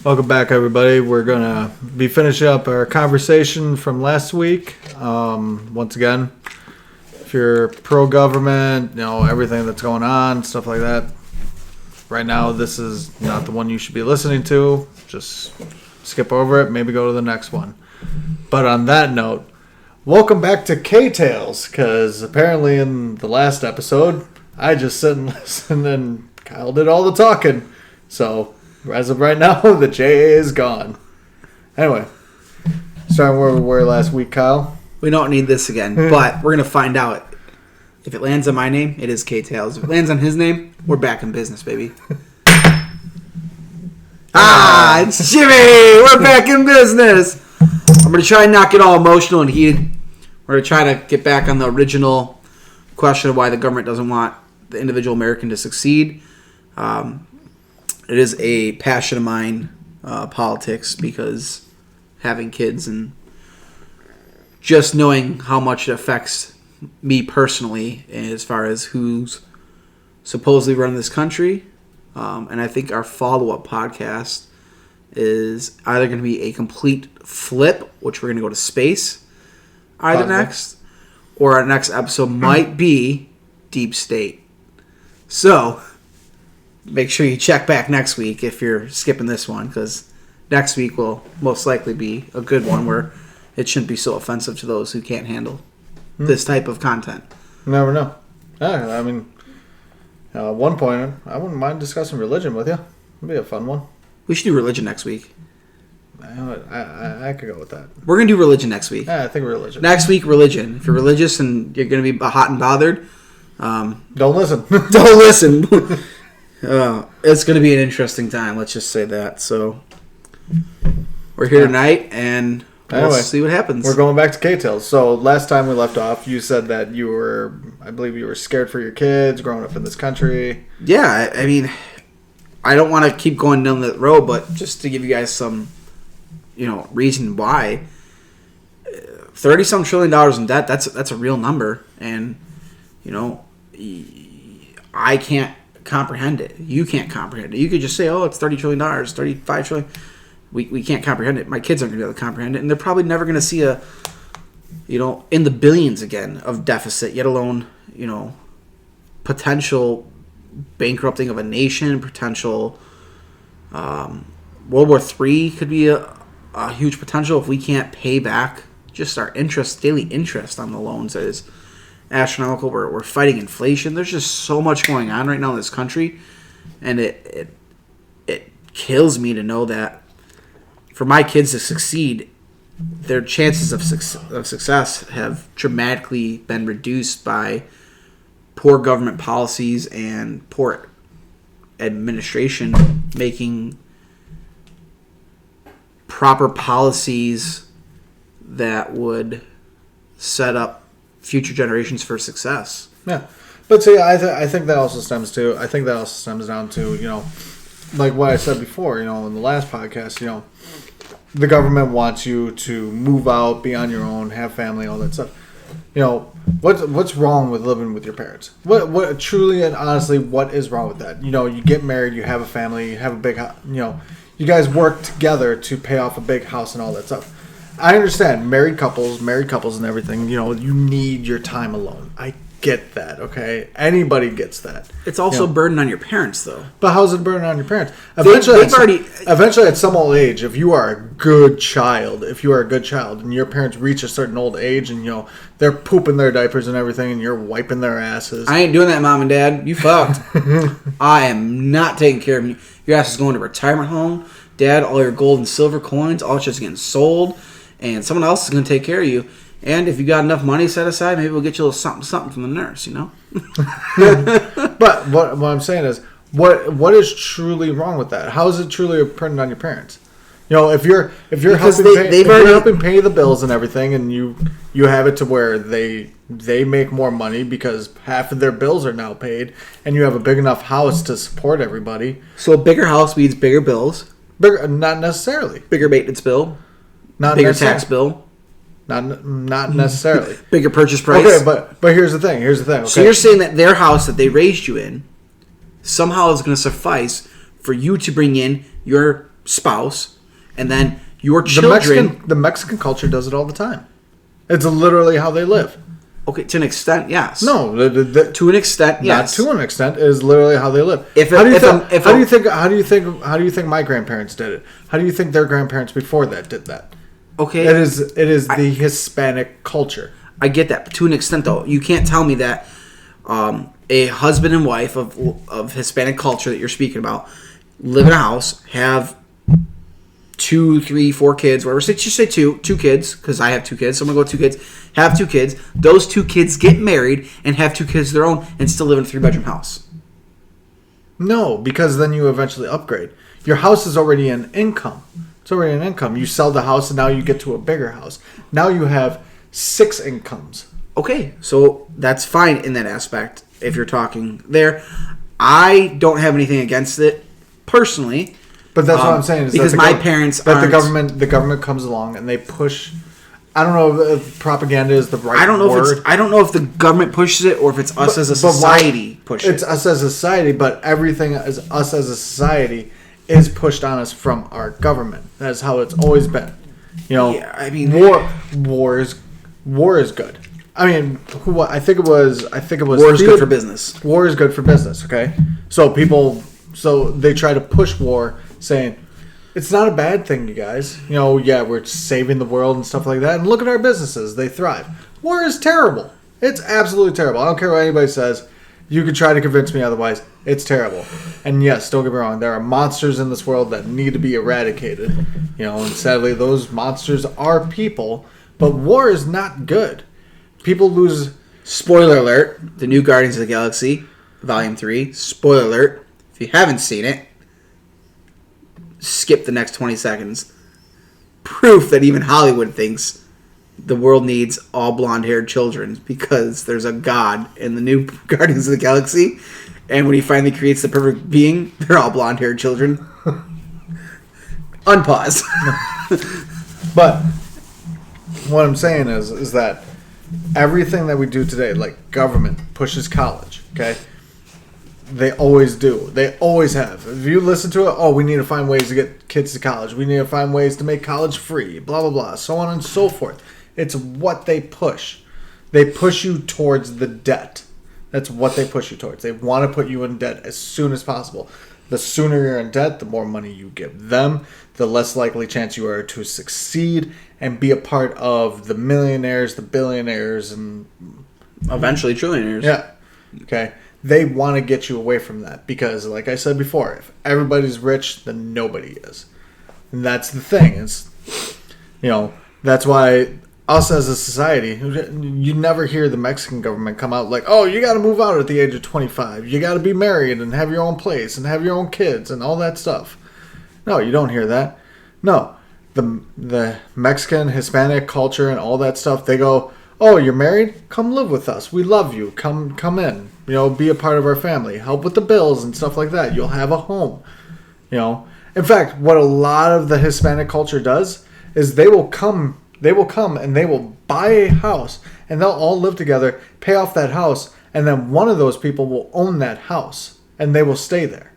Welcome back, everybody. We're going to be finishing up our conversation from last week. Once again, if you're pro-government, everything that's going on, stuff like that, right now this is not the one you should be listening to. Just skip over it, maybe go to the next one. But on that note, welcome back to K-Tales, because apparently in the last episode, I just sit and listen and Kyle did all the talking. So, as of right now, the JA is gone. Anyway, starting where we were last week, Kyle. We don't need this again, but we're going to find out. If it lands on my name, it is K-Tales. If it lands on his name, we're back in business, baby. It's Jimmy! We're back in business! I'm going to try and not get all emotional and heated. We're going to try to get back on the original question of why the government doesn't want the individual American to succeed. It is a passion of mine, politics, because having kids and just knowing how much it affects me personally as far as who's supposedly running this country. And I think our follow-up podcast is either going to be a complete flip, which we're going to go to space either next, or our next episode might be Deep State. So, make sure you check back next week if you're skipping this one, because next week will most likely be a good one where it shouldn't be so offensive to those who can't handle this type of content. Never know. I mean, at one point, I wouldn't mind discussing religion with you. It'd be a fun one. We should do religion next week. I could go with that. We're going to do religion next week. Yeah, I think religion. Next week, religion. If you're religious and you're going to be hot and bothered, don't listen. Don't listen. It's going to be an interesting time. Let's just say that. So, we're here tonight, and we'll see what happens. We're going back to K-Tales. So, last time we left off, you said that I believe you were scared for your kids growing up in this country. Yeah, I mean, I don't want to keep going down that road, but just to give you guys some, reason why. $30-some trillion in debt, that's a real number. And, I can't comprehend it. You can't comprehend it. You could just say, it's $30 trillion, $35 trillion. We can't comprehend it. My kids aren't going to be able to comprehend it. And they're probably never going to see in the billions again of deficit, yet alone, potential bankrupting of a nation, potential World War III could be a huge potential if we can't pay back just our daily interest on the loans that is astronomical. We're fighting inflation. There's just so much going on right now in this country, and it kills me to know that for my kids to succeed, their chances of success have dramatically been reduced by poor government policies and poor administration making proper policies that would set up future generations for success. Yeah. But see, I think that also stems down to, like what I said before, in the last podcast, the government wants you to move out, be on your own, have family, all that stuff. What's wrong with living with your parents? What truly and honestly, what is wrong with that? You get married, you have a family, you have a big house, you guys work together to pay off a big house and all that stuff. I understand married couples and everything, you need your time alone. I get that, okay? Anybody gets that. It's also a burden on your parents, though. But how's it a burden on your parents? Eventually, at some old age, if you are a good child, and your parents reach a certain old age and, they're pooping their diapers and everything and you're wiping their asses. I ain't doing that, Mom and Dad. You fucked. I am not taking care of you. Your ass is going to a retirement home. Dad, all your gold and silver coins, all it's just getting sold. And someone else is going to take care of you. And if you got enough money set aside, maybe we'll get you a little something from the nurse, But what I'm saying is, what is truly wrong with that? How is it truly a burden on your parents? If you're helping pay the bills and everything, and you have it to where they make more money because half of their bills are now paid, and you have a big enough house to support everybody. So a bigger house means bigger bills. Not necessarily. Bigger maintenance bill. Bigger tax bill. Not necessarily. Bigger purchase price. Okay, but here's the thing. Okay? So you're saying that their house that they raised you in somehow is going to suffice for you to bring in your spouse, and then your The children. Mexican culture does it all the time. It's literally how they live. Okay, to an extent, yes. No, To an extent, yes. not to an extent, it is literally how they live. How do you think my grandparents did it? How do you think their grandparents before that did that? Okay. It is the Hispanic culture. I get that, but to an extent, though, you can't tell me that a husband and wife of Hispanic culture that you're speaking about live in a house, have 2, 3, 4 kids, whatever. Just say two kids, because I have 2 kids. So I'm gonna go with 2 kids. Have 2 kids. Those 2 kids get married and have 2 kids of their own, and still live in a 3-bedroom house. No, because then you eventually upgrade. Your house is already an income. It's already an income. You sell the house and now you get to a bigger house. Now you have 6 incomes. Okay, so that's fine in that aspect. If you're talking there, I don't have anything against it personally. But that's what I'm saying. Is because that my parents that aren't, the government comes along and they push. I don't know if propaganda is the right word. I don't know if the government pushes it or if it's us as a society push it. It's us as a society, but everything as us as a society is pushed on us from our government. That's how it's always been. You know, Yeah, I mean, war is good. I mean, I think it was war is good for business. War is good for business. Okay, so they try to push war, saying it's not a bad thing, you guys. You know, yeah, we're saving the world and stuff like that. And look at our businesses; they thrive. War is terrible. It's absolutely terrible. I don't care what anybody says. You could try to convince me otherwise. It's terrible. And yes, don't get me wrong. There are monsters in this world that need to be eradicated. You know, and sadly, those monsters are people. But war is not good. People lose. Spoiler alert: the new Guardians of the Galaxy, Volume 3. Spoiler alert: if you haven't seen it, skip the next 20 seconds. Proof that even Hollywood thinks the world needs all blonde-haired children because there's a god in the new Guardians of the Galaxy, and when he finally creates the perfect being, they're all blonde-haired children. Unpause. But what I'm saying is that everything that we do today, like government pushes college, okay? They always do. They always have. If you listen to it, we need to find ways to get kids to college. We need to find ways to make college free, blah, blah, blah, so on and so forth. It's what they push. They push you towards the debt. That's what they push you towards. They want to put you in debt as soon as possible. The sooner you're in debt, the more money you give them, the less likely chance you are to succeed and be a part of the millionaires, the billionaires, and Eventually trillionaires. yeah. Okay. They want to get you away from that because, like I said before, if everybody's rich, then nobody is. And that's the thing. It's, that's why us as a society, you never hear the Mexican government come out like, oh, you got to move out at the age of 25. You got to be married and have your own place and have your own kids and all that stuff. No, you don't hear that. No. The Mexican, Hispanic culture and all that stuff, they go, oh, you're married? Come live with us. We love you. Come in. Be a part of our family. Help with the bills and stuff like that. You'll have a home. In fact, what a lot of the Hispanic culture does is they will come and they will buy a house and they'll all live together, pay off that house, and then one of those people will own that house and they will stay there.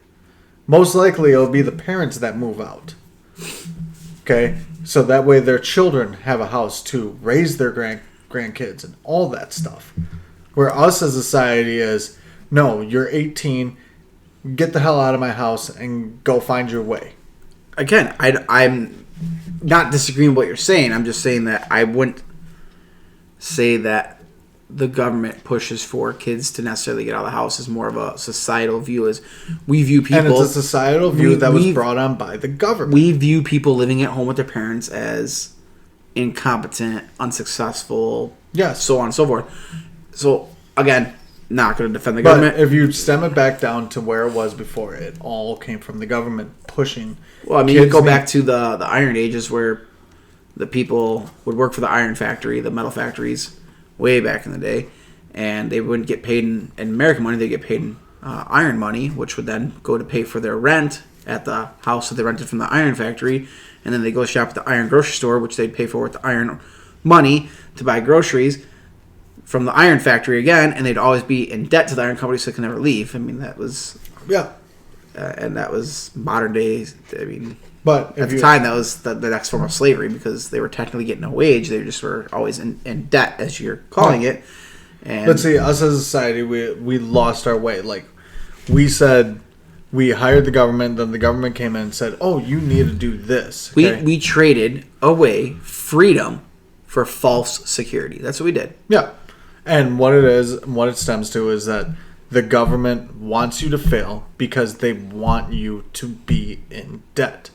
Most likely it'll be the parents that move out. Okay? So that way their children have a house to raise their grandkids and all that stuff. Where us as a society is, no, you're 18, get the hell out of my house and go find your way. Again, I'm not disagreeing with what you're saying. I'm just saying that I wouldn't say that the government pushes for kids to necessarily get out of the house is more of a societal view. As we view people, and it's a societal view that was brought on by the government. We view people living at home with their parents as incompetent, unsuccessful, yes, so on and so forth. So again, not going to defend the government. But if you stem it back down to where it was before, it all came from the government pushing. Well, I mean, you go back to the Iron Ages where the people would work for the iron factory, the metal factories, way back in the day, and they wouldn't get paid in American money. They get paid in iron money, which would then go to pay for their rent at the house that they rented from the iron factory, and then they go shop at the iron grocery store, which they'd pay for with the iron money to buy groceries from the iron factory again, and they'd always be in debt to the iron company, so they could never leave. I mean, that was... Yeah. and that was modern day. I mean, But at the time, that was the next form of slavery because they were technically getting no wage. They just were always in debt, as you're calling it. And but see, us as a society, we lost our way. Like, we said, we hired the government, then the government came in and said, "Oh, you need to do this." Okay? we traded away freedom for false security. That's what we did. Yeah. And what it is, what it stems to is that the government wants you to fail because they want you to be in debt.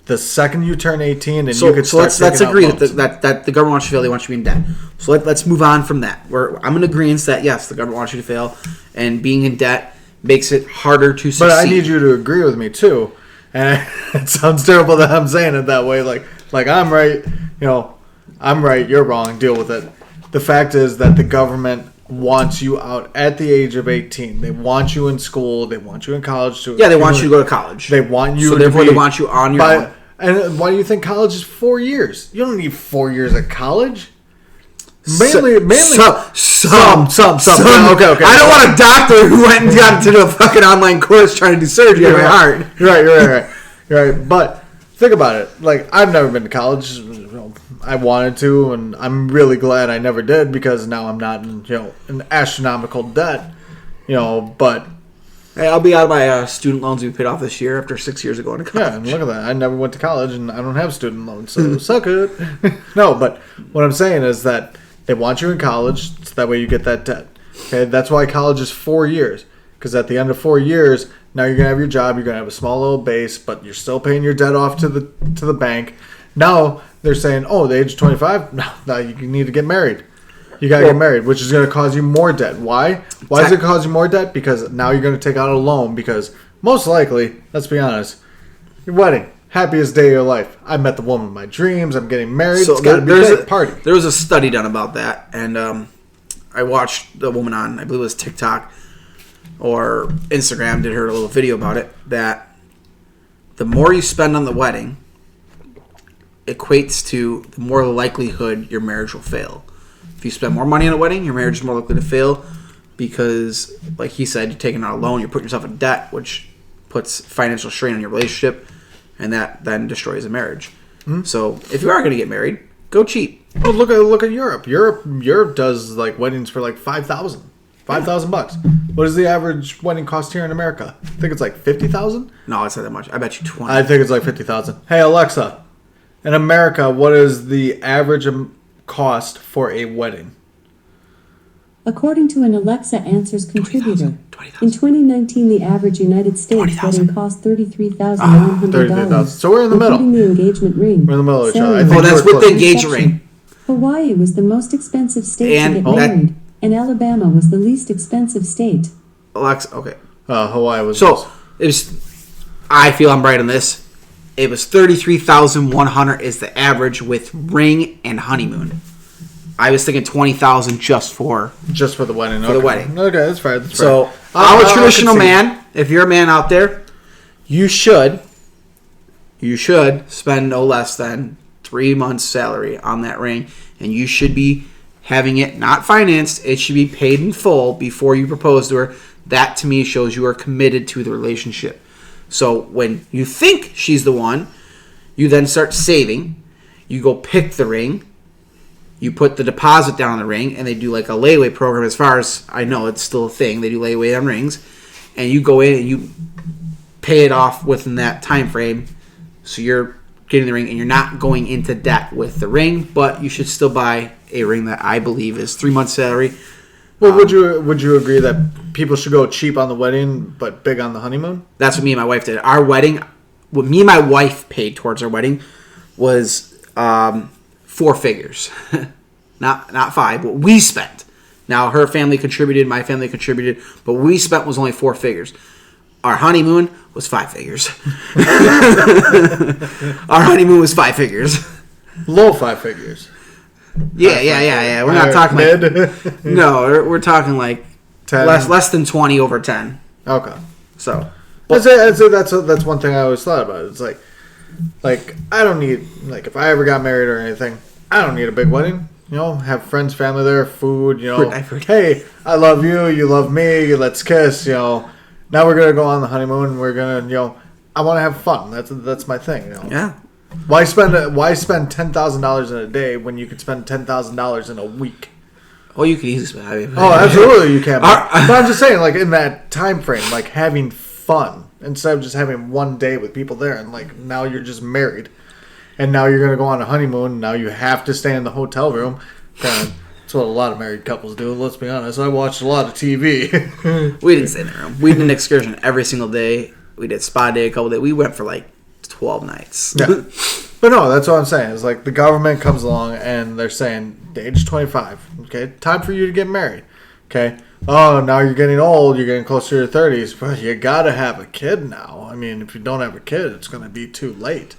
The second you turn 18 and you could start let's agree that that the government wants you to fail, they want you to be in debt. So let's move on from that. I'm in agreement that yes, the government wants you to fail, and being in debt makes it harder to succeed. But I need you to agree with me too. And it sounds terrible that I'm saying it that way. Like I'm right, I'm right, you're wrong, deal with it. The fact is that the government wants you out at the age of 18. They want you in school. They want you in college. They want you to go to college. They want you so therefore they want you on your own. And why do you think college is 4 years? You don't need 4 years of college. Mainly. Some. Okay. I don't want a doctor who went and got into a fucking online course trying to do surgery on my heart. You're right. But think about it. Like, I've never been to college. I wanted to, and I'm really glad I never did because now I'm not in, an astronomical debt. But hey, I'll be out of my student loans we paid off this year after 6 years of going to college. yeah, and look at that. I never went to college, and I don't have student loans, so suck it. No, but what I'm saying is that they want you in college, so that way you get that debt. Okay, that's why college is 4 years, because at the end of 4 years, now you're gonna have your job, you're gonna have a small little base, but you're still paying your debt off to the bank. Now they're saying, oh, the age of 25, now you need to get married. You gotta get married, which is gonna cause you more debt. Why? Why does it cause you more debt? Because now you're gonna take out a loan. Because most likely, let's be honest, your wedding, happiest day of your life. I met the woman of my dreams. I'm getting married. So it's gotta be a party. There was a study done about that, and I watched the woman on, I believe it was TikTok or Instagram, did her a little video about it, that the more you spend on the wedding equates to the more likelihood your marriage will fail. If you spend more money on a wedding, your marriage is more likely to fail because, like he said, you're taking out a loan, you're putting yourself in debt, which puts financial strain on your relationship, and that then destroys a marriage. Mm-hmm. So if you are going to get married, go cheap. Well, look at Europe. Europe does like weddings for like $5,000 $5,000. What does the average wedding cost here in America? I think it's like 50,000. No, it's not that much. I bet you 20. I think it's like 50,000. Hey Alexa, in America, what is the average cost for a wedding? According to an Alexa Answers contributor, 20,000. in 2019 the average United States 20,000. wedding cost $33,900. $33,000. So we're in the middle. Including the engagement ring. We're in the middle of each other. I ceremony, think that's we're with the close. engagement ring. Hawaii was the most expensive state And to get married, and Alabama was the least expensive state. Alexa, okay. Hawaii was. So it was. I feel I'm right on this. It was 33,100 is the average with ring and honeymoon. I was thinking 20,000 just for the wedding. the wedding. Okay, that's fair. That's fair. So I'm a traditional man. If you're a man out there, you should spend no less than 3 months' salary on that ring, and you should be having it not financed. It should be paid in full before you propose to her. That to me shows you are committed to the relationship. So when you think she's the one, you then start saving. You go pick the ring. You put the deposit down on the ring, and they do like a layaway program. As far as I know, it's still a thing. They do layaway on rings, and you go in and you pay it off within that time frame. So you're getting the ring, and you're not going into debt with the ring, but you should still buy a ring that I believe is 3 months' salary. Well, would you agree that people should go cheap on the wedding but big on the honeymoon? That's what me and my wife did. Our wedding, what me and my wife paid towards our wedding was 4 figures, not 5. What we spent. Now her family contributed, my family contributed, but what we spent was only 4 figures. Our honeymoon was 5 figures. Our honeymoon was 5 figures. Low 5 figures. Yeah. We're not talking like no. We're talking like 10. less than 20 over 10. Okay. So That's one thing I always thought about. It's like I don't need, like, if I ever got married or anything, I don't need a big wedding. Have friends, family there, food. I've heard. Hey, I love you. You love me. Let's kiss. No Now we're gonna go on the honeymoon. And we're gonna, I want to have fun. That's my thing. Yeah. Why spend $10,000 in a day when you could spend $10,000 in a week? Oh, you could easily spend. Oh, absolutely, you can. But I'm just saying, like in that time frame, like having fun instead of just having one day with people there, and like now you're just married, and now you're gonna go on a honeymoon. Now you have to stay in the hotel room. That's what a lot of married couples do. Let's be honest. I watched a lot of TV. We didn't stay in the room. We did an excursion every single day. We did spa day a couple days. We went for like 12 nights. Yeah. But no, that's what I'm saying. It's like the government comes along and they're saying, the age 25, okay, time for you to get married. Okay. Oh, now you're getting old. You're getting closer to your 30s. But you got to have a kid now. I mean, if you don't have a kid, it's going to be too late.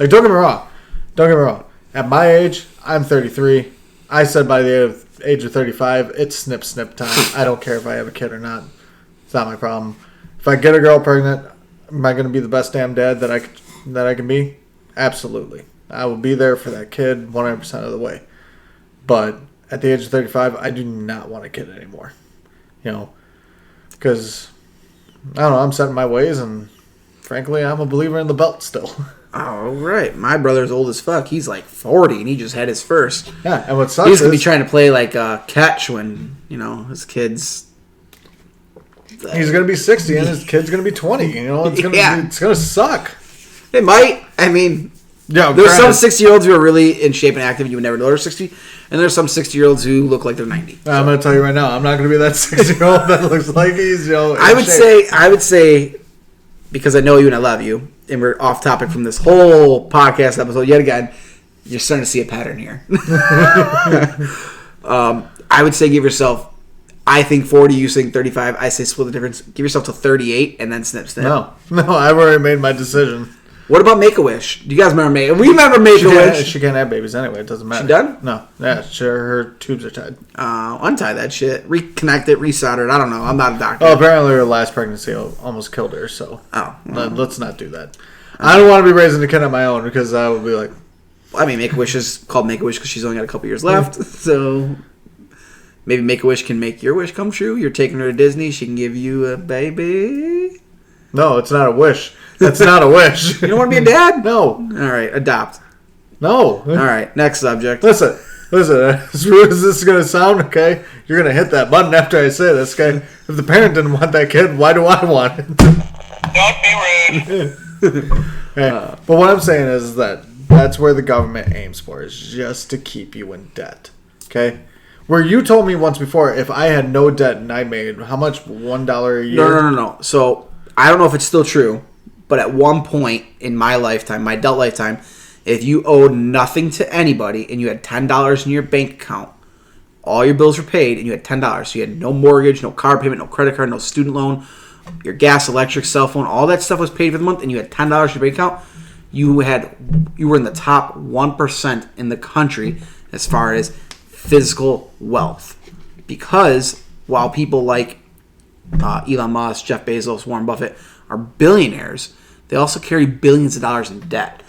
Like, don't get me wrong. Don't get me wrong. At my age, I'm 33. I said by the age of 35, it's snip time. I don't care if I have a kid or not. It's not my problem. If I get a girl pregnant, am I going to be the best damn dad that I can be? Absolutely. I will be there for that kid 100% of the way. But at the age of 35, I do not want a kid anymore. Because, I don't know, I'm set in my ways, and frankly, I'm a believer in the belt still. Oh, right. My brother's old as fuck. He's like 40, and he just had his first. Yeah, and what sucks He's going to be trying to play like catch when, his kid's... He's going to be 60, and his kid's going to be 20. It's going to suck. It might. I mean, there's some 60-year-olds who are really in shape and active, and you would never know they're 60. And there's some 60-year-olds who look like they're 90. I'm going to tell you right now, I'm not going to be that 60-year-old that looks like he's, I would say, because I know you and I love you, and we're off topic from this whole podcast episode yet again, you're starting to see a pattern here. I would say give yourself, I think 40, you think 35. I say split the difference. Give yourself to 38 and then snip. No, I've already made my decision. What about Make-A-Wish? Do you guys remember Make-A-Wish? We remember Make-A-Wish. She can't have babies anyway. It doesn't matter. She done? No. Yeah, sure. Her tubes are tied. Untie that shit. Reconnect it. Resolder it. I don't know. I'm not a doctor. Oh, apparently her last pregnancy almost killed her. So let's not do that. I don't want to be raising a kid on my own because I would be like... I mean, Make-A-Wish is called Make-A-Wish because she's only got a couple years left. So maybe Make-A-Wish can make your wish come true. You're taking her to Disney. She can give you a baby. No, it's not a wish. That's not a wish. You don't want to be a dad? No. All right, adopt. No. All right, next subject. Listen, as rude as this is going to sound, okay, you're going to hit that button after I say this, okay? If the parent didn't want that kid, why do I want it? Don't be rude. Okay. But what I'm saying is that's where the government aims for, is just to keep you in debt, okay? Where you told me once before, if I had no debt and I made, how much, $1 a year? No. So, I don't know if it's still true, but at one point in my lifetime, my adult lifetime, if you owed nothing to anybody and you had $10 in your bank account, all your bills were paid and you had $10. So you had no mortgage, no car payment, no credit card, no student loan, your gas, electric, cell phone, all that stuff was paid for the month, and you had $10 in your bank account, you were in the top 1% in the country as far as physical wealth. Because while people like Elon Musk, Jeff Bezos, Warren Buffett are billionaires, they also carry billions of dollars in debt.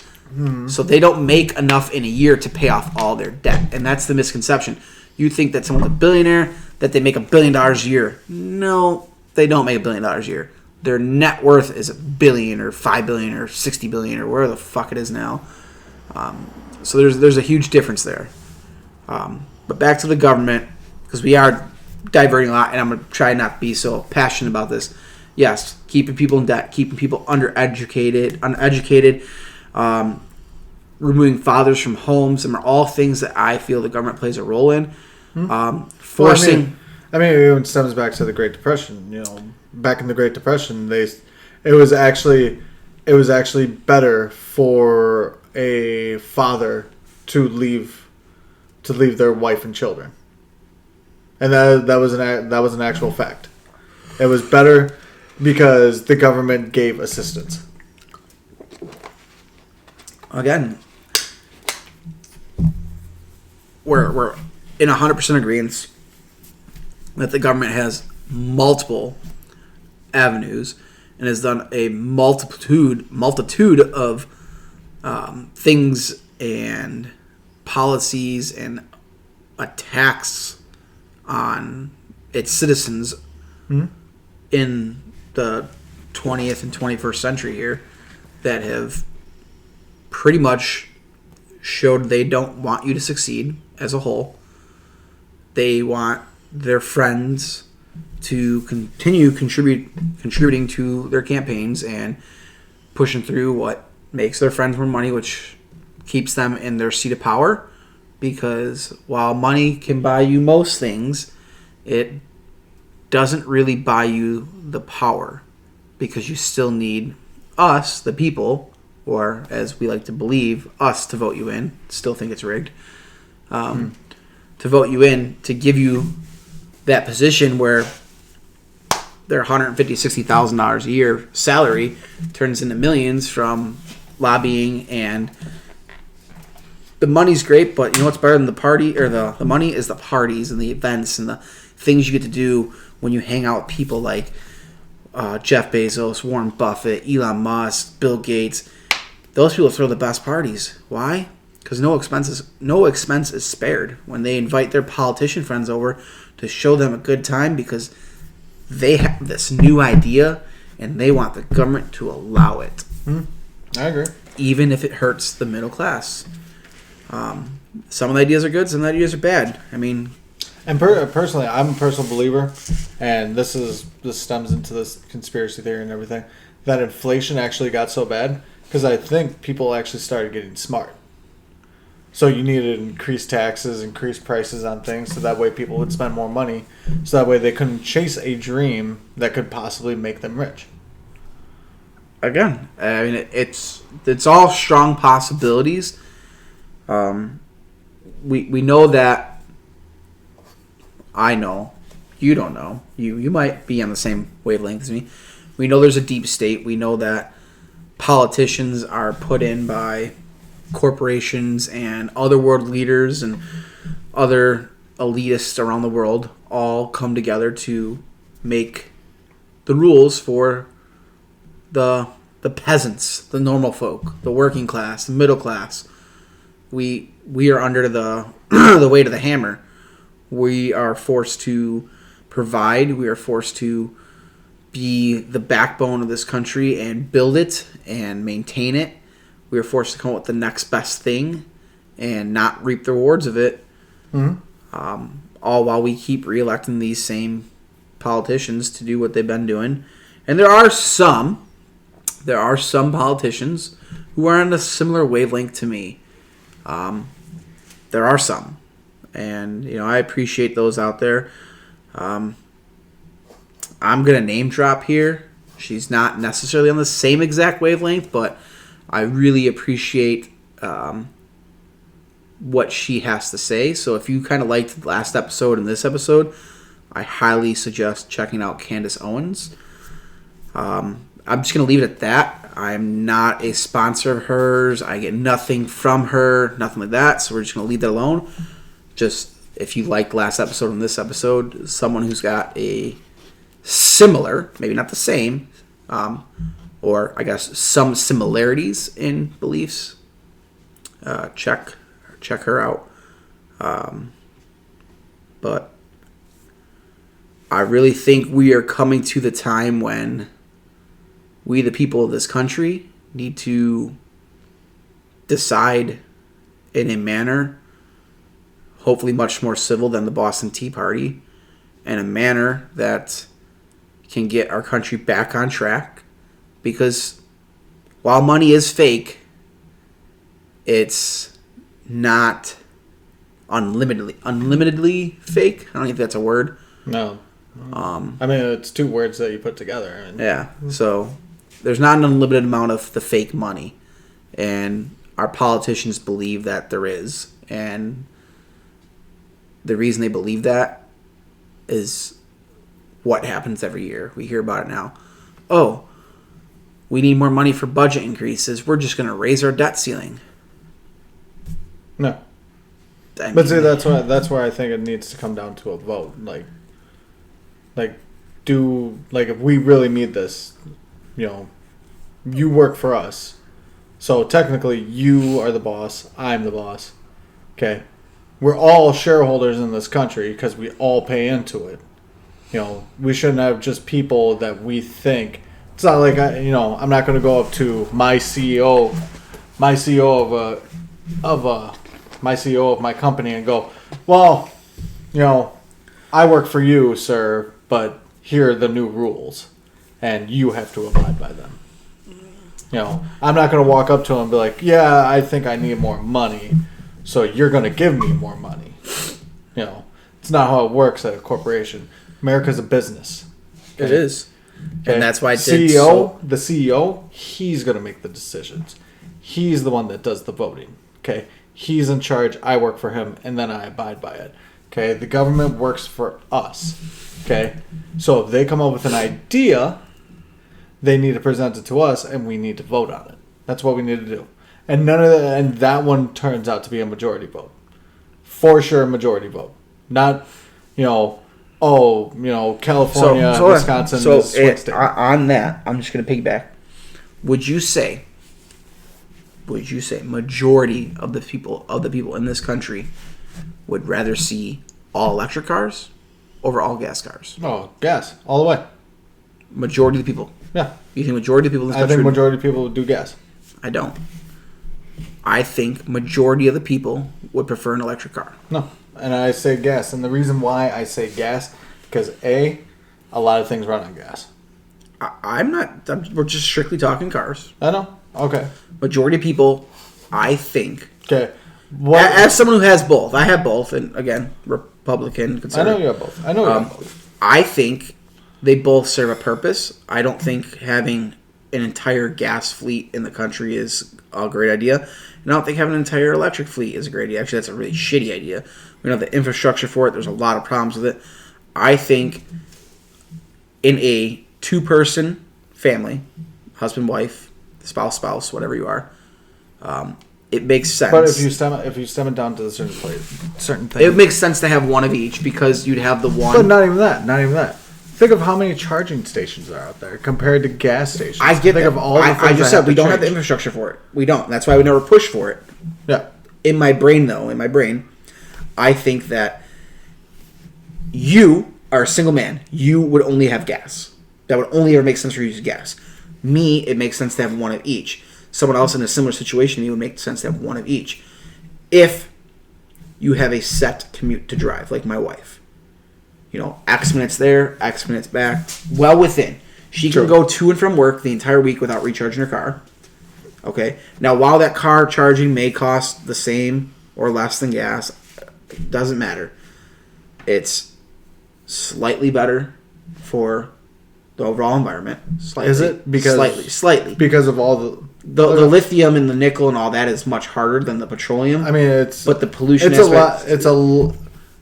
So they don't make enough in a year to pay off all their debt. And that's the misconception. You think that someone's a billionaire, that they make $1 billion a year. No, they don't make $1 billion a year. Their net worth is $1 billion or $5 billion or $60 billion or whatever the fuck it is now. So there's a huge difference there. But back to the government, because we are diverting a lot, and I'm going to try not to be so passionate about this. Yes, keeping people in debt, keeping people uneducated, removing fathers from homes, them are all things that I feel the government plays a role in. Forcing... I mean, it stems back to the Great Depression. Back in the Great Depression, it was actually better for a father to leave their wife and children, and that was an actual fact. It was better because the government gave assistance. Again, we're in 100% agreement that the government has multiple avenues and has done a multitude of things and policies and attacks on its citizens in the 20th and 21st century here that have pretty much showed they don't want you to succeed as a whole. They want their friends to continue contributing to their campaigns and pushing through what makes their friends more money, which keeps them in their seat of power. Because while money can buy you most things, it doesn't really buy you the power, because you still need us, the people, or as we like to believe, us to vote you in. Still think it's rigged. To vote you in to give you that position where their $150,000, $60,000 a year salary turns into millions from lobbying. And the money's great, but you know what's better than the party, or the money, is the parties and the events and the things you get to do when you hang out with people like Jeff Bezos, Warren Buffett, Elon Musk, Bill Gates. Those people throw the best parties. Why? Because no expense is spared when they invite their politician friends over to show them a good time, because they have this new idea and they want the government to allow it. I agree. Even if it hurts the middle class. Some of the ideas are good, some of the ideas are bad. I mean... And personally, I'm a personal believer, and this stems into this conspiracy theory and everything, that inflation actually got so bad because I think people actually started getting smart. So you needed to increase taxes, increase prices on things, so that way people would spend more money, so that way they couldn't chase a dream that could possibly make them rich. Again, I mean, it's all strong possibilities. We know that. I know. You don't know. You might be on the same wavelength as me. We know there's a deep state. We know that politicians are put in by corporations and other world leaders and other elitists around the world all come together to make the rules for the peasants, the normal folk, the working class, the middle class. We are under the the weight of the hammer. We are forced to provide. We are forced to be the backbone of this country and build it and maintain it. We are forced to come up with the next best thing and not reap the rewards of it. All while we keep reelecting these same politicians to do what they've been doing. And there are some politicians who are on a similar wavelength to me. There are some. And, I appreciate those out there. I'm going to name drop here. She's not necessarily on the same exact wavelength, but I really appreciate what she has to say. So if you kind of liked the last episode and this episode, I highly suggest checking out Candace Owens. I'm just going to leave it at that. I'm not a sponsor of hers. I get nothing from her, nothing like that. So we're just going to leave that alone. Just, if you liked last episode and this episode, someone who's got a similar, maybe not the same, or I guess some similarities in beliefs, check her out. But I really think we are coming to the time when we, the people of this country, need to decide in a manner hopefully much more civil than the Boston Tea Party, and a manner that can get our country back on track. Because while money is fake, it's not unlimitedly fake. I don't know if that's a word. No. I mean, it's two words that you put together. Yeah. So there's not an unlimited amount of the fake money. And our politicians believe that there is. And the reason they believe that is what happens every year. We hear about it now. Oh, we need more money for budget increases. We're just going to raise our debt ceiling. No. But see, that's where I think it needs to come down to a vote. If we really need this, you work for us. So technically, you are the boss. I'm the boss. Okay. We're all shareholders in this country because we all pay into it. we shouldn't have just people that we think. It's not like I'm not going to go up to my CEO of my company and go, well, I work for you, sir, but here are the new rules, and you have to abide by them. I'm not going to walk up to him and be like, yeah, I think I need more money, so you're going to give me more money. It's not how it works at a corporation. America's a business. It is. Okay? And that's why the CEO, he's going to make the decisions. He's the one that does the voting. Okay? He's in charge. I work for him, and then I abide by it. Okay? The government works for us. Okay? So if they come up with an idea, they need to present it to us, and we need to vote on it. That's what we need to do. And that one turns out to be a majority vote. For sure, a majority vote. Not, California, Wisconsin is swing state. On that, I'm just going to piggyback. Would you say majority of the people in this country would rather see all electric cars over all gas cars? Oh, gas all the way. Majority of the people. Yeah. You think majority of people in this country? I think majority of people would do gas. I don't. I think majority of the people would prefer an electric car. No. And I say gas. And the reason why I say gas, because a lot of things run on gas. We're just strictly talking cars. I know. Okay. Majority of people, I think. Okay. As someone who has both, I have both, and again, Republican, conservative. I know you have both. I know you have both. I think they both serve a purpose. I don't think having an entire gas fleet in the country is a great idea. And I don't think having an entire electric fleet is a great idea. Actually, that's a really shitty idea. We don't have the infrastructure for it. There's a lot of problems with it. I think in a two-person family, husband, wife, spouse, whatever you are, it makes sense. But if you stem it down to certain things, it makes sense to have one of each because you'd have the one. But not even that. Think of how many charging stations are out there compared to gas stations. I get Think that. of all the things I just said we don't change. have the infrastructure for it. We don't. That's why we never push for it. Yeah. In my brain, I think that you are a single man. You would only have gas. That would only ever make sense for you to use gas. Me, it makes sense to have one of each. Someone else in a similar situation, it would make sense to have one of each. If you have a set commute to drive, like my wife. X minutes there, X minutes back. Well within. She can go to and from work the entire week without recharging her car. Okay? Now, while that car charging may cost the same or less than gas, it doesn't matter. It's slightly better for the overall environment. Slightly. Is it? Because slightly. Because of all the lithium and the nickel and all that is much harder than the petroleum. I mean, but the pollution aspect,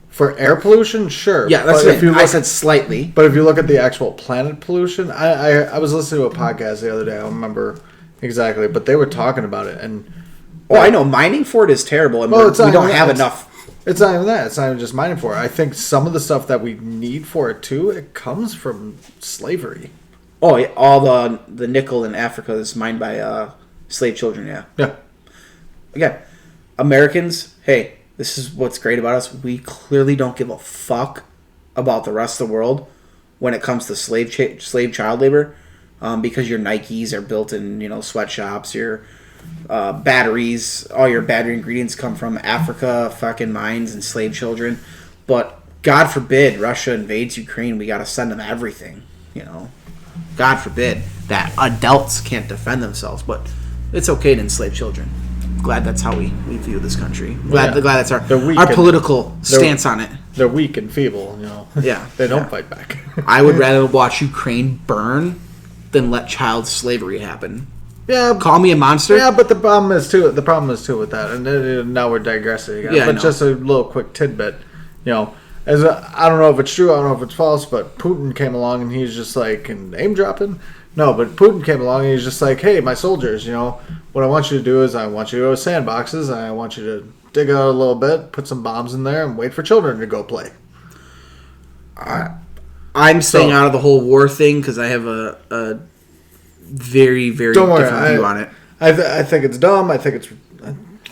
for air pollution, sure. Yeah, that's it. I said slightly. But if you look at the actual planet pollution, I was listening to a podcast the other day. I don't remember exactly, but they were talking about it. And I know mining for it is terrible, and we don't have enough. It's not even that. It's not even just mining for it. I think some of the stuff that we need for it too, it comes from slavery. Oh, yeah, all the nickel in Africa is mined by slave children. Yeah. Yeah. Again, Americans. Hey. This is what's great about us. We clearly don't give a fuck about the rest of the world when it comes to slave child labor, because your Nikes are built in sweatshops. Your batteries, all your battery ingredients come from Africa, fucking mines and slave children. But God forbid Russia invades Ukraine, we gotta send them everything. God forbid that adults can't defend themselves, but it's okay to enslave children. Glad that's how we view this country. Glad that's our political stance on it. They're weak and feeble, Yeah. They don't fight back. I would rather watch Ukraine burn than let child slavery happen. Yeah. Call me a monster. Yeah, but the problem is too with that, and now we're digressing again. Yeah, but just a little quick tidbit, I don't know if it's true, I don't know if it's false, but Putin came along and he's just like, and aim dropping. No, but Putin came along and he's just like, hey, my soldiers, what I want you to do is I want you to go to sandboxes and I want you to dig out a little bit, put some bombs in there, and wait for children to go play. I'm staying out of the whole war thing because I have a very, very different view on it. I think it's dumb. I think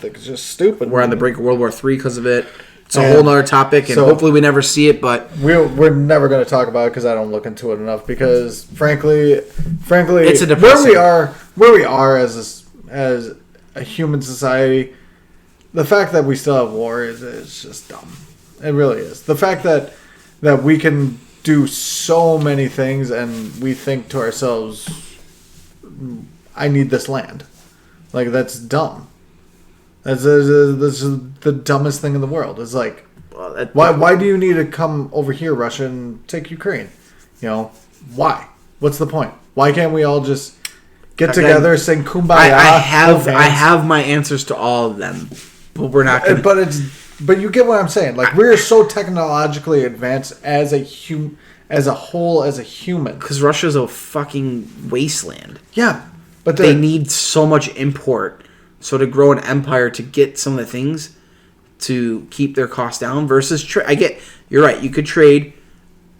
it's just stupid. We're on the brink of World War III because of it. It's a whole nother topic, and so- hopefully we never see it. But we're never going to talk about it because I don't look into it enough. Because frankly, It's a where depressing- we are as a human society, the fact that we still have war is just dumb. It really is. The fact that we can do so many things and we think to ourselves, I need this land. Like, that's dumb. That's the dumbest thing in the world. It's like, why do you need to come over here, Russia, and take Ukraine? You know, why? What's the point? Why can't we all just get together, sing Kumbaya? I have my answers to all of them, but we're not going to. But you get what I'm saying. Like, we're so technologically advanced as a human. Because Russia's a fucking wasteland. Yeah, but They need so much import. So to grow an empire to get some of the things to keep their costs down versus I get, you're right, you could trade,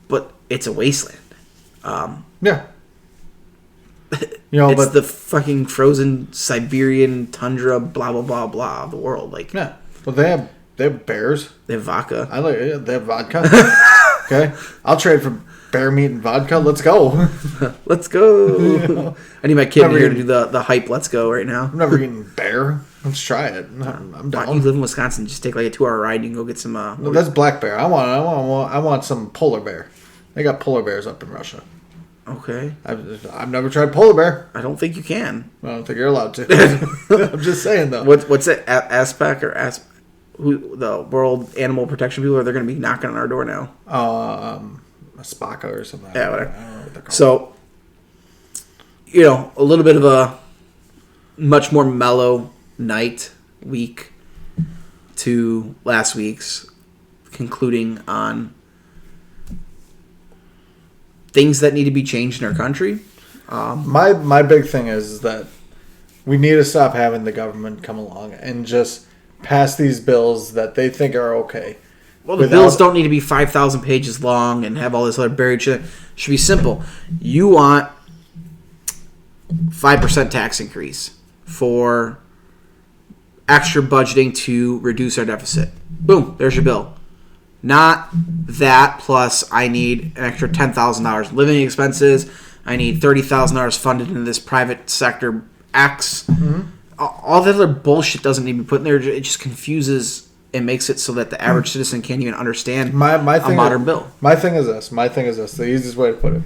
but it's a wasteland. Yeah. You know, It's but the fucking frozen Siberian tundra, blah blah blah blah of the world. Like, yeah, but they have bears. they have vodka. They have vodka. Okay, I'll trade for bear meat and vodka. Let's go. Let's go. Yeah. I need my kid Never here to even- do the hype. Let's go right now. I'm never eating bear. Let's try it. I'm Why don't you down. live in Wisconsin? Just take like a 2-hour ride and you can go get some. No, that's black bear. I want some polar bear. They got polar bears up in Russia. Okay. I've never tried polar bear. I don't think you can. I don't think you're allowed to. I'm just saying though. What's it? ASPAC or who the World Animal Protection people? They're going to be knocking on our door now. A Spaka or something. Yeah, whatever. I don't know what they're called. So, a little bit of a much more mellow week to last week's, concluding on things that need to be changed in our country. My big thing is that we need to stop having the government come along and just pass these bills that they think are okay. Well, the bills don't need to be 5,000 pages long and have all this other buried shit. It should be simple. You want 5% tax increase for extra budgeting to reduce our deficit. Boom, there's your bill. Not that plus I need an extra $10,000 in living expenses. I need $30,000 funded into this private sector X. Mm-hmm. All that other bullshit doesn't need to be put in there. It just confuses and makes it so that the average citizen can't even understand my a modern bill. My thing is this. The easiest way to put it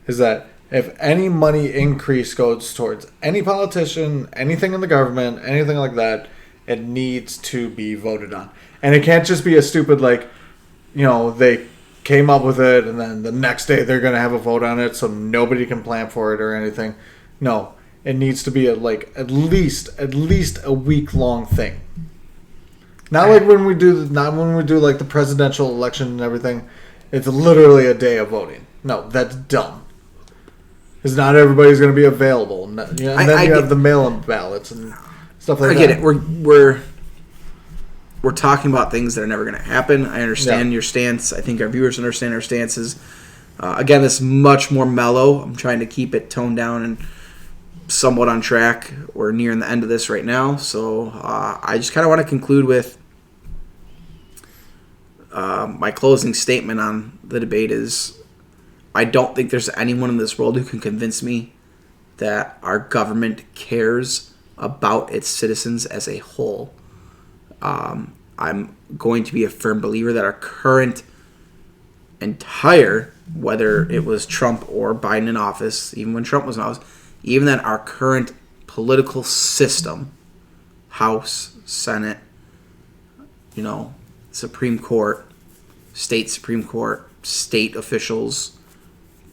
is that if any money increase goes towards any politician, anything in the government, anything like that, it needs to be voted on. And it can't just be a stupid, they came up with it and then the next day they're going to have a vote on it so nobody can plan for it or anything. No, it needs to be at least a week-long thing. Not when we do like the presidential election and everything. It's literally a day of voting. No, that's dumb. Because not everybody's going to be available. And then you have the mail-in ballots and stuff like that. I get it. We're talking about things that are never going to happen. I understand your stance. I think our viewers understand our stances. Again, this is much more mellow. I'm trying to keep it toned down and somewhat on track. We're nearing the end of this right now. So I just kind of want to conclude with my closing statement on the debate is I don't think there's anyone in this world who can convince me that our government cares about its citizens as a whole. I'm going to be a firm believer that our current entire, whether it was Trump or Biden in office, even when Trump was in office, even that our current political system, House, Senate, Supreme Court, state Supreme Court, state officials,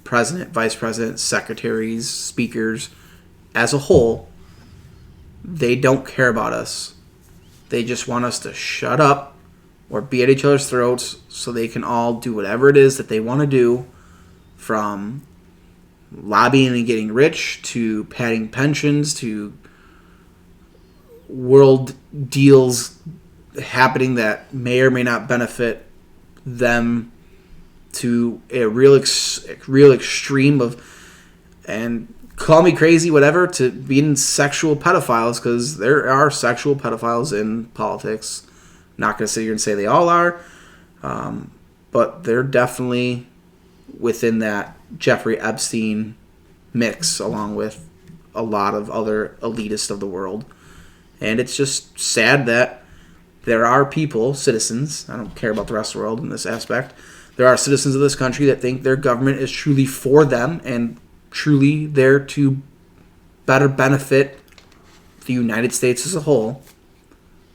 president, vice president, secretaries, speakers, as a whole, they don't care about us. They just want us to shut up or be at each other's throats so they can all do whatever it is that they want to do, from lobbying and getting rich to padding pensions to world deals happening that may or may not benefit them to a real extreme of, and call me crazy, whatever, to being sexual pedophiles, because there are sexual pedophiles in politics. Not going to sit here and say they all are, but they're definitely within that Jeffrey Epstein mix, along with a lot of other elitists of the world. And it's just sad that there are people, citizens, I don't care about the rest of the world in this aspect, there are citizens of this country that think their government is truly for them and truly there to better benefit the United States as a whole,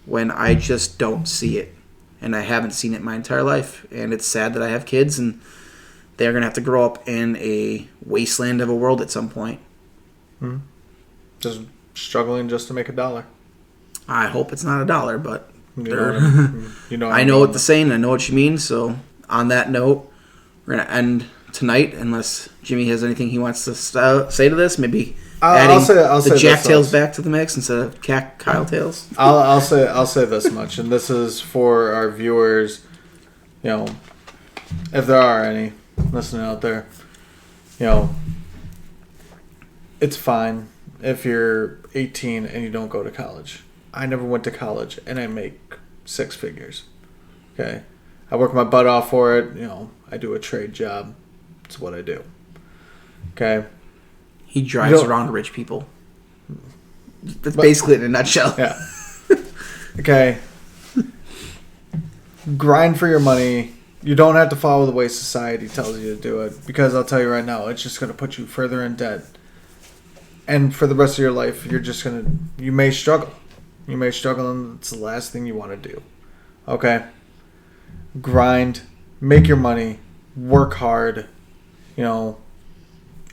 when I just don't see it. And I haven't seen it my entire life. And it's sad that I have kids and they're going to have to grow up in a wasteland of a world at some point. Just struggling just to make $1. I hope it's not $1, but You know what I mean? You know what I know what the saying, I know what you mean. So on that note, we're going to end tonight, unless Jimmy has anything he wants to say to this. Maybe I'll say the this Jack Tails much. back to the mix instead of Kyle Tails. I'll say this much, and this is for our viewers. You know, if there are any listening out there, you know, it's fine if you're 18 and you don't go to college. I never went to college, and I make 6 figures. Okay, I work my butt off for it. You know, I do a trade job. It's what I do. Okay. He drives around rich people. That's basically it in a nutshell. Yeah. Okay. Grind for your money. You don't have to follow the way society tells you to do it, because I'll tell you right now, it's just going to put you further in debt. And for the rest of your life, you may struggle. You may struggle, and it's the last thing you want to do. Okay? Grind. Make your money. Work hard. You know,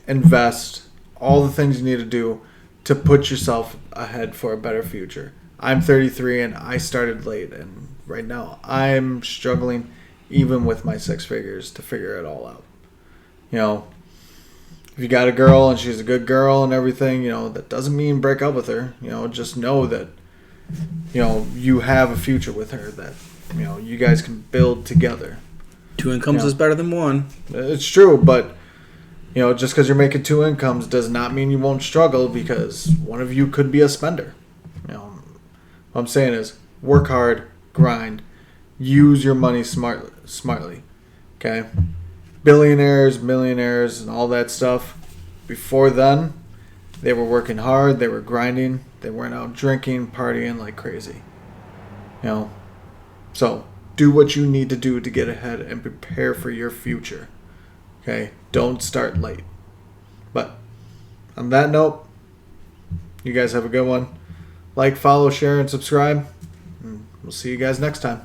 invest. All the things you need to do to put yourself ahead for a better future. I'm 33 and I started late, and right now I'm struggling even with my 6 figures to figure it all out. You know, if you got a girl and she's a good girl and everything, you know, that doesn't mean break up with her. You know, just know that, you know, you have a future with her, that, you know, you guys can build together. 2 incomes is better than 1. It's true, but you know, just because you're making 2 incomes does not mean you won't struggle, because one of you could be a spender. You know, what I'm saying is work hard, grind, use your money smartly. Okay? Billionaires, millionaires, and all that stuff, before then, they were working hard, they were grinding, they weren't out drinking, partying like crazy. You know? So, do what you need to do to get ahead and prepare for your future. Okay, don't start late. But on that note, you guys have a good one. Like, follow, share, and subscribe. And we'll see you guys next time.